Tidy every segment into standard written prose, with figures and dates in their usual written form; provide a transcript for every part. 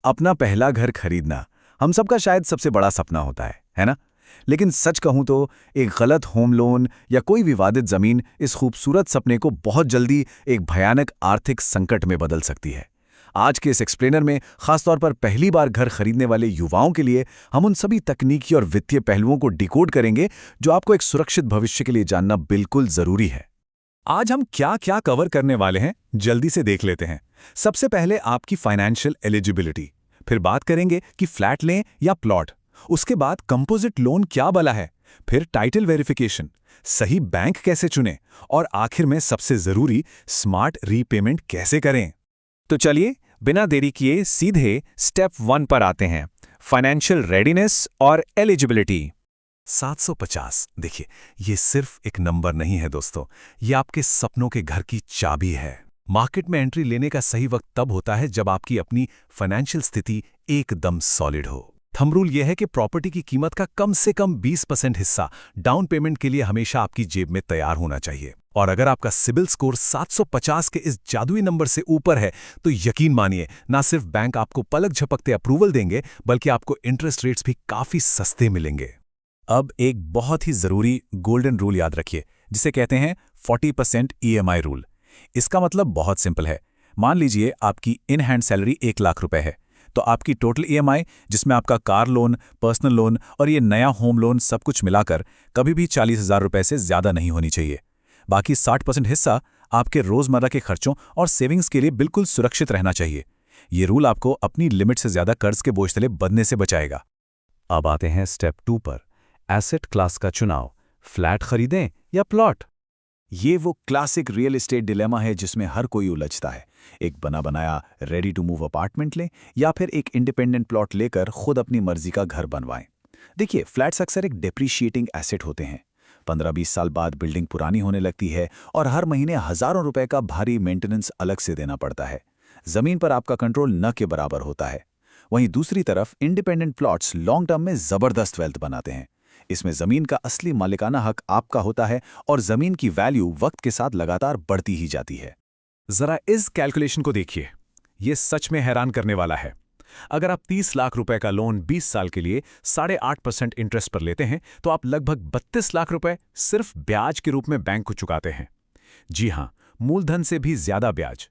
अपना पहला घर खरीदना हम सबका शायद सबसे बड़ा सपना होता है ना? लेकिन सच कहूं तो एक गलत होम लोन या कोई विवादित जमीन इस खूबसूरत सपने को बहुत जल्दी एक भयानक आर्थिक संकट में बदल सकती है। आज के इस एक्सप्लेनर में खासतौर पर पहली बार घर खरीदने वाले युवाओं के लिए हम उन सभी तकनीकी और वित्तीय पहलुओं को डिकोड करेंगे जो आपको एक सुरक्षित भविष्य के लिए जानना बिल्कुल जरूरी है। आज हम क्या क्या कवर करने वाले हैं, जल्दी से देख लेते हैं। सबसे पहले आपकी फाइनेंशियल एलिजिबिलिटी, फिर बात करेंगे कि फ्लैट लें या प्लॉट, उसके बाद कंपोजिट लोन क्या भला है, फिर टाइटल वेरिफिकेशन, सही बैंक कैसे चुनें और आखिर में सबसे जरूरी स्मार्ट रीपेमेंट कैसे करें। तो चलिए बिना देरी किए सीधे स्टेप 1 पर आते हैं, फाइनेंशियल रेडीनेस और एलिजिबिलिटी। 750, देखिए ये सिर्फ एक नंबर नहीं है दोस्तों, ये आपके सपनों के घर की चाबी है। मार्केट में एंट्री लेने का सही वक्त तब होता है जब आपकी अपनी फाइनेंशियल स्थिति एकदम सॉलिड हो। थंब रूल यह है कि प्रॉपर्टी की कीमत का कम से कम 20% हिस्सा डाउन पेमेंट के लिए हमेशा आपकी जेब में तैयार होना चाहिए। और अगर आपका सिबिल स्कोर 750 के इस जादुई नंबर से ऊपर है तो यकीन मानिए, ना सिर्फ बैंक आपको पलक झपकते अप्रूवल देंगे बल्कि आपको इंटरेस्ट रेट्स भी काफी सस्ते मिलेंगे। अब एक बहुत ही जरूरी गोल्डन रूल याद रखिए, जिसे कहते हैं 40% EMI रूल। इसका मतलब बहुत सिंपल है। मान लीजिए आपकी इन हैंड सैलरी 1 लाख रुपए है, तो आपकी टोटल EMI, जिसमें आपका कार लोन, पर्सनल लोन और ये नया होम लोन सब कुछ मिलाकर कभी भी 40,000 रुपए से ज्यादा नहीं होनी चाहिए। बाकी 60% हिस्सा आपके रोजमर्रा के खर्चों और सेविंग्स के लिए बिल्कुल सुरक्षित रहना चाहिए। ये रूल आपको अपनी लिमिट से ज्यादा कर्ज के बोझ तले बंधने से बचाएगा। अब आते हैं स्टेप 2 पर, एसेट क्लास का चुनाव, फ्लैट खरीदें या प्लॉट। ये वो क्लासिक रियल एस्टेट डिलेमा है जिसमें हर कोई उलझता है। एक बना बनाया रेडी टू मूव अपार्टमेंट लें या फिर एक इंडिपेंडेंट प्लॉट लेकर खुद अपनी मर्जी का घर बनवाएं। देखिए, फ्लैट्स अक्सर एक डेप्रिशिएटिंग एसेट होते हैं। 15-20 साल बाद बिल्डिंग पुरानी होने लगती है और हर महीने हजारों रुपए का भारी मेंटेनेंस अलग से देना पड़ता है। जमीन पर आपका कंट्रोल न के बराबर होता है। वहीं दूसरी तरफ इंडिपेंडेंट प्लॉट्स लॉन्ग टर्म में जबरदस्त वेल्थ बनाते हैं। इसमें जमीन का असली मालिकाना हक आपका होता है और जमीन की वैल्यू वक्त के साथ लगातार बढ़ती ही जाती है। जरा इस कैलकुलेशन को देखिए, यह सच में हैरान करने वाला है। अगर आप 30 लाख रुपए का लोन 20 साल के लिए 8.5% इंटरेस्ट पर लेते हैं तो आप लगभग 32 लाख रुपए सिर्फ ब्याज के रूप में बैंक को चुकाते हैं। जी हां, मूलधन से भी ज्यादा ब्याज।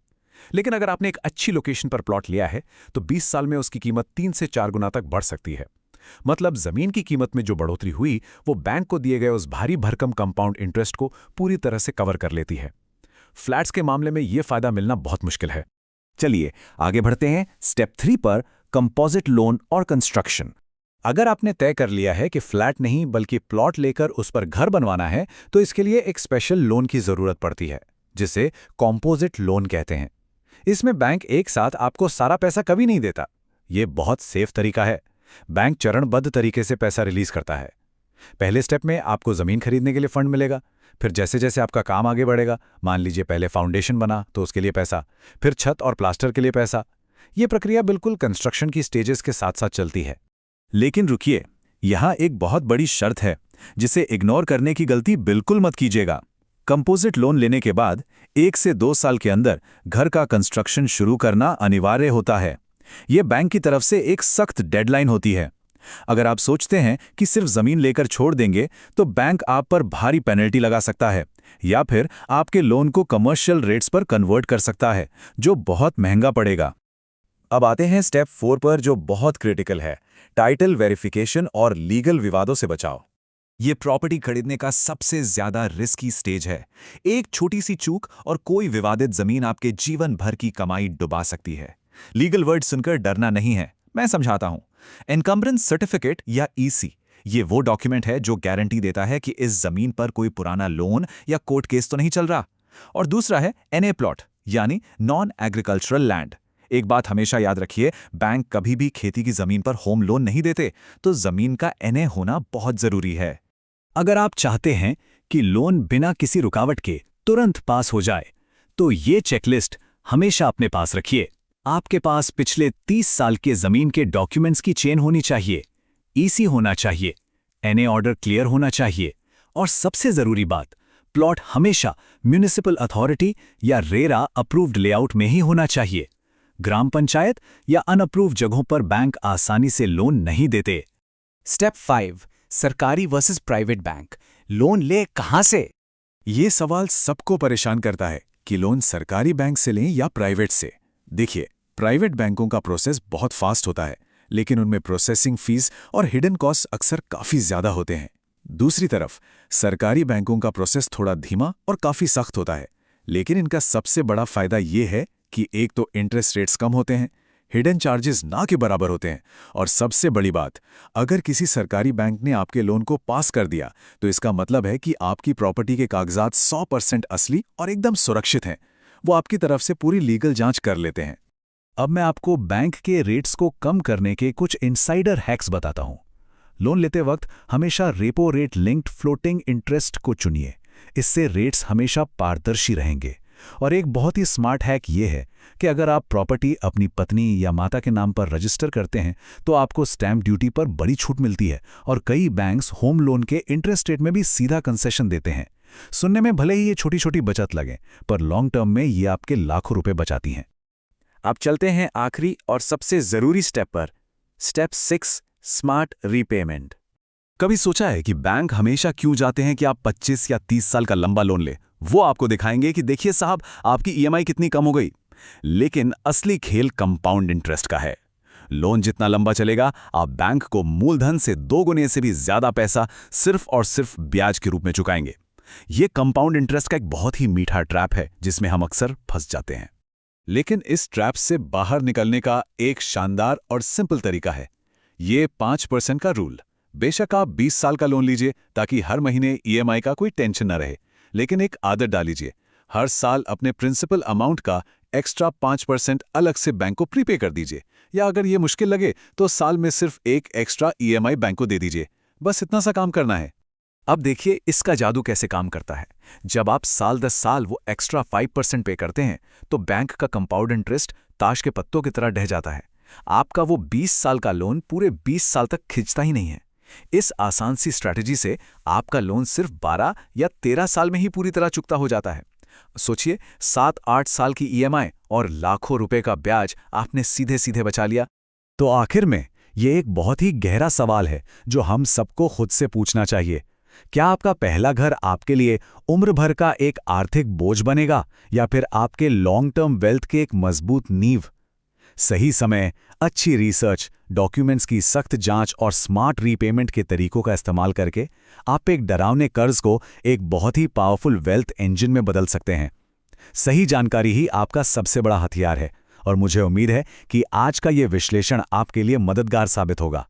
लेकिन अगर आपने एक अच्छी लोकेशन पर प्लॉट लिया है तो 20 साल में उसकी कीमत 3 से 4 गुना तक बढ़ सकती है। मतलब जमीन की कीमत में जो बढ़ोतरी हुई वो बैंक को दिए गए उस भारी भरकम कंपाउंड इंटरेस्ट को पूरी तरह से कवर कर लेती है। फ्लैट्स के मामले में यह फायदा मिलना बहुत मुश्किल है। चलिए आगे बढ़ते हैं स्टेप 3 पर, कंपोजिट लोन और कंस्ट्रक्शन। अगर आपने तय कर लिया है कि फ्लैट नहीं बल्कि प्लॉट लेकर उस पर घर बनवाना है तो इसके लिए एक स्पेशल लोन की जरूरत पड़ती है, जिसे कंपोजिट लोन कहते हैं। इसमें बैंक एक साथ आपको सारा पैसा कभी नहीं देता। यह बहुत सेफ तरीका है। बैंक चरणबद्ध तरीके से पैसा रिलीज करता है। पहले स्टेप में आपको जमीन खरीदने के लिए फंड मिलेगा, फिर जैसे जैसे आपका काम आगे बढ़ेगा, मान लीजिए पहले फाउंडेशन बना तो उसके लिए पैसा, फिर छत और प्लास्टर के लिए पैसा। यह प्रक्रिया बिल्कुल कंस्ट्रक्शन की स्टेजेस के साथ साथ चलती है। लेकिन रुकिए, यहां एक बहुत बड़ी शर्त है जिसे इग्नोर करने की गलती बिल्कुल मत कीजिएगा। कंपोजिट लोन लेने के बाद 1 से 2 साल के अंदर घर का कंस्ट्रक्शन शुरू करना अनिवार्य होता है। यह बैंक की तरफ से एक सख्त डेडलाइन होती है। अगर आप सोचते हैं कि सिर्फ जमीन लेकर छोड़ देंगे तो बैंक आप पर भारी पेनल्टी लगा सकता है या फिर आपके लोन को कमर्शियल रेट्स पर कन्वर्ट कर सकता है, जो बहुत महंगा पड़ेगा। अब आते हैं स्टेप 4 पर, जो बहुत क्रिटिकल है, टाइटल वेरिफिकेशन और लीगल विवादों से बचाव। ये प्रॉपर्टी खरीदने का सबसे ज्यादा रिस्की स्टेज है। एक छोटी सी चूक और कोई विवादित जमीन आपके जीवन भर की कमाई डुबा सकती है। लीगल वर्ड सुनकर डरना नहीं है, मैं समझाता हूं। एनकम्बरेंस सर्टिफिकेट या EC, ये वो डॉक्यूमेंट है जो गारंटी देता है कि इस जमीन पर कोई पुराना लोन या कोर्ट केस तो नहीं चल रहा। और दूसरा है NA प्लॉट, यानी नॉन एग्रीकल्चरल लैंड। एक बात हमेशा याद रखिए, बैंक कभी भी खेती की जमीन पर होम लोन नहीं देते, तो जमीन का NA होना बहुत जरूरी है। अगर आप चाहते हैं कि लोन बिना किसी रुकावट के तुरंत पास हो जाए, तो ये चेकलिस्ट हमेशा अपने पास रखिए। आपके पास पिछले 30 साल के जमीन के डॉक्यूमेंट्स की चेन होनी चाहिए, EC होना चाहिए, NA ऑर्डर क्लियर होना चाहिए, और सबसे जरूरी बात, प्लॉट हमेशा म्युनिसिपल अथॉरिटी या रेरा अप्रूव्ड लेआउट में ही होना चाहिए। ग्राम पंचायत या अनअप्रूव जगहों पर बैंक आसानी से लोन नहीं देते। स्टेप 5, सरकारी वर्सेस प्राइवेट बैंक। लोन ले कहां से? ये सवाल सबको परेशान करता है कि लोन सरकारी बैंक से लें या प्राइवेट से। देखिए, प्राइवेट बैंकों का प्रोसेस बहुत फास्ट होता है, लेकिन उनमें प्रोसेसिंग फीस और हिडन कॉस्ट अक्सर काफ़ी ज़्यादा होते हैं। दूसरी तरफ सरकारी बैंकों का प्रोसेस थोड़ा धीमा और काफ़ी सख्त होता है, लेकिन इनका सबसे बड़ा फ़ायदा ये है कि एक तो इंटरेस्ट रेट्स कम होते हैं, हिडन चार्जेस ना के बराबर होते हैं, और सबसे बड़ी बात, अगर किसी सरकारी बैंक ने आपके लोन को पास कर दिया तो इसका मतलब है कि आपकी प्रॉपर्टी के कागजात 100% असली और एकदम सुरक्षित हैं। वो आपकी तरफ से पूरी लीगल जांच कर लेते हैं। अब मैं आपको बैंक के रेट्स को कम करने के कुछ इनसाइडर हैक्स बताता हूं। लोन लेते वक्त हमेशा repo rate linked floating interest को चुनिए। इससे रेट्स हमेशा पारदर्शी रहेंगे। और एक बहुत ही स्मार्ट हैक ये है कि अगर आप प्रॉपर्टी अपनी पत्नी या माता के नाम पर रजिस्टर करते हैं तो आपको स्टैंप ड्यूटी पर बड़ी छूट मिलती है, और कई बैंक्स होम लोन के इंटरेस्ट रेट में भी सीधा कंसेशन देते हैं। सुनने में भले ही ये छोटी छोटी बचत लगे, पर लॉन्ग टर्म में ये आपके लाखों रुपए बचाती हैं। अब चलते हैं आखिरी और सबसे जरूरी स्टेप पर। Step 6, smart repayment. कभी सोचा है कि बैंक हमेशा क्यों जाते हैं कि आप 25 या 30 साल का लंबा लोन ले? वो आपको दिखाएंगे कि देखिए साहब, आपकी ईएमआई कितनी कम हो गई। लेकिन असली खेल कंपाउंड इंटरेस्ट का है। लोन जितना लंबा चलेगा, आप बैंक को मूलधन से 2 गुने से भी ज्यादा पैसा सिर्फ और सिर्फ ब्याज के रूप में चुकाएंगे। ये कंपाउंड इंटरेस्ट का एक बहुत ही मीठा ट्रैप है जिसमें हम अक्सर फंस जाते हैं। लेकिन इस ट्रैप से बाहर निकलने का एक शानदार और सिंपल तरीका है, ये 5% का रूल। बेशक आप 20 साल का लोन लीजिए ताकि हर महीने ईएमआई का कोई टेंशन न रहे, लेकिन एक आदत डालीजिए, हर साल अपने प्रिंसिपल अमाउंट का एक्स्ट्रा 5% अलग से बैंक को प्रीपे कर दीजिए, या अगर ये मुश्किल लगे तो साल में सिर्फ एक एक्स्ट्रा ईएमआई बैंक को दे दीजिए। बस इतना सा काम करना है। अब देखिए इसका जादू कैसे काम करता है। जब आप साल 10 साल वो एक्स्ट्रा 5% पे करते हैं तो बैंक का कंपाउंड इंटरेस्ट ताश के पत्तों की तरह ढह जाता है। आपका वो 20 साल का लोन पूरे 20 साल तक खिंचता ही नहीं है। इस आसान सी स्ट्रैटेजी से आपका लोन सिर्फ 12 या 13 साल में ही पूरी तरह चुकता हो जाता है। सोचिए, 7-8 साल की ईएमआई और लाखों रुपए का ब्याज आपने सीधे सीधे बचा लिया। तो आखिर में ये एक बहुत ही गहरा सवाल है जो हम सबको खुद से पूछना चाहिए। क्या आपका पहला घर आपके लिए उम्र भर का एक आर्थिक बोझ बनेगा, या फिर आपके लॉन्ग टर्म वेल्थ के एक मजबूत नींव? सही समय, अच्छी रिसर्च, डॉक्यूमेंट्स की सख्त जांच और स्मार्ट रीपेमेंट के तरीकों का इस्तेमाल करके आप एक डरावने कर्ज को एक बहुत ही पावरफुल वेल्थ इंजन में बदल सकते हैं। सही जानकारी ही आपका सबसे बड़ा हथियार है, और मुझे उम्मीद है कि आज का ये विश्लेषण आपके लिए मददगार साबित होगा।